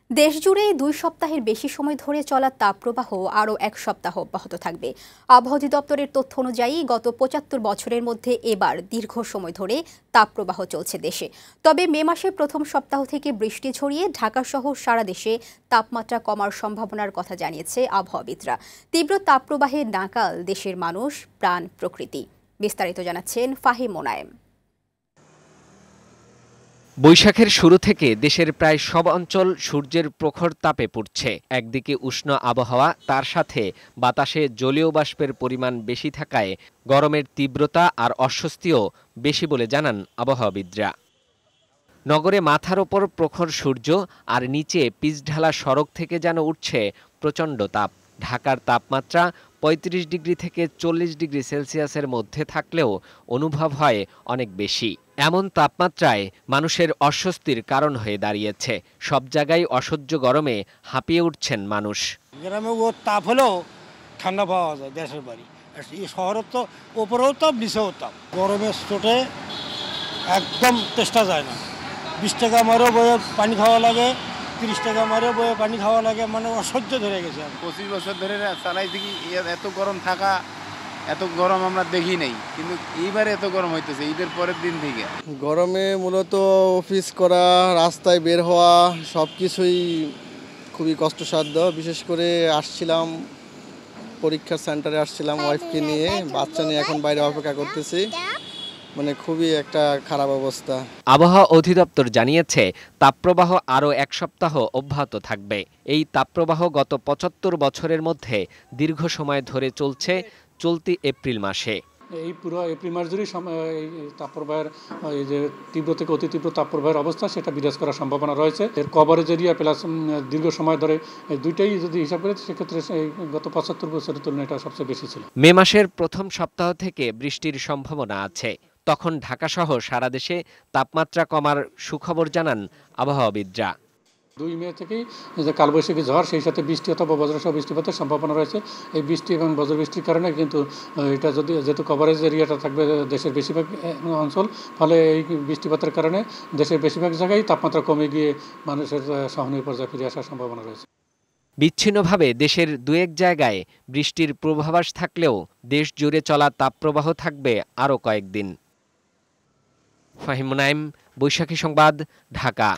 দেশজুড়ে ২ সপ্তাহের বেশি সময় ধরে চলা তাপপ্রবাহ আরও ১ সপ্তাহ অব্যাহত থাকবে। আবহাওয়া অধিদপ্তরের তথ্য অনুযায়ী গত ৭৫ বছরের মধ্যে এবার দীর্ঘ সময় ধরে তাপপ্রবাহ চলছে দেশে। তবে মে মাসের প্রথম সপ্তাহ থেকে বৃষ্টি ছড়িয়ে ঢাকাসহ সারা দেশে তাপমাত্রা কমার সম্ভাবনার কথা জানিয়েছে আবহাওয়াবিদরা। তীব্র তাপপ্রবাহে নাকাল দেশের মানুষ, প্রাণ, প্রকৃতি। বিস্তারিত জানাচ্ছেন ফাহিম মোনায়েম। বৈশাখের শুরু থেকে দেশের প্রায় সব অঞ্চল সূর্যের প্রখর তাপে পুড়ছে। একদিকে উষ্ণ আবহাওয়া, তার সাথে বাতাসে জলীয় বাষ্পের পরিমাণ বেশি থাকায় গরমের তীব্রতা আর অস্বস্তিও বেশি বলে জানান আবহাওয়াবিদরা। নগরে মাথার ওপর প্রখর সূর্য আর নিচে পিচঢালা সড়ক থেকে যেন উঠছে প্রচণ্ড তাপ। ঢাকার তাপমাত্রা ৩৫ ডিগ্রি থেকে ৪০ ডিগ্রি সেলসিয়াসের মধ্যে থাকলেও অনুভব হয় অনেক বেশি। এমন তাপমাত্রায় মানুষের অস্বস্তির কারণ হয়ে দাঁড়িয়েছে। সব জায়গায় অসহ্য গরমে হাঁপিয়ে উঠছেন মানুষ। গ্রামে ও তাপ হলেও ঠান্ডা পাওয়া যায় দেশের বাড়ি, শহরের তো ওপরেও তাপ নিচেও তাপ। গরমের চোটে একদম চেষ্টা যায় না। ২০ টাকা মারেও বয়ে পানি খাওয়া লাগে, ৩০ টাকা মারেও বয়ে পানি খাওয়া লাগে, মানে অসহ্য ধরে গেছে। ২৫ বছর ধরে চালাই দেখি এত গরম থাকা, এত গরম আমরা দেখি নাই, কিন্তু এইবারে এত গরম হইতেছে ঈদের পরের দিন থেকে। গরমে মূলত অফিস করা, রাস্তায় বের হওয়া সব কিছুই খুবই কষ্টসাধ্য। বিশেষ করে আসছিলাম পরীক্ষার সেন্টারে, আসছিলাম ওয়াইফকে নিয়ে, বাচ্চা নিয়ে এখন বাইরে অপেক্ষা করতেছি। মানে খুবই একটা খারাপ অবস্থা। আবহাওয়া অধিদপ্তর জানিয়েছে তাপপ্রবাহ আরও ১ সপ্তাহ অব্যাহত থাকবে। এই তাপপ্রবাহ গত ৭৫ বছরের মধ্যে দীর্ঘ সময় ধরে চলছে চলতি এপ্রিল মাসে। এই পুরো এপ্রিল মাস জুড়েই তাপপ্রবাহের এই যে তীব্র থেকে অতি তীব্র তাপপ্রবাহের অবস্থা, সেটা বিরাজ করার সম্ভাবনা রয়েছে। এর কভারেজ এরিয়া প্লাস দীর্ঘ সময় ধরে এই দুইটাই যদি হিসাব করে, সেক্ষেত্রে গত ৭৫ বছরের তুলনায় এটা সবচেয়ে বেশি ছিল। মে মাসের প্রথম সপ্তাহ থেকে বৃষ্টির সম্ভাবনা আছে। তখন ঢাকাসহ সারা দেশে তাপমাত্রা কমার সুখবর জানান আবহাওয়াবিদরা। ২ মে থেকেই যে কালবৈশাখী ঝড়, সেই সাথে বৃষ্টি অথবা বজ্রসহ বৃষ্টিপাতের সম্ভাবনা রয়েছে। এই বৃষ্টি এবং বজ্রবৃষ্টির কারণে কিন্তু এটা যেহেতু কভারেজ এরিয়াটা থাকবে দেশের বেশিরভাগ অঞ্চল, ফলে এই বৃষ্টিপাতের কারণে দেশের বেশিরভাগ জায়গায় তাপমাত্রা কমে গিয়ে মানুষের সহনীয় পর্যায়ে ফিরে আসার সম্ভাবনা রয়েছে। বিচ্ছিন্নভাবে দেশের ২-১ জায়গায় বৃষ্টির পূর্বাভাস থাকলেও দেশ জুড়ে চলা তাপপ্রবাহ থাকবে আরও কয়েকদিন। ফাহিম মোনায়েম, বৈশাখী সংবাদ, ঢাকা।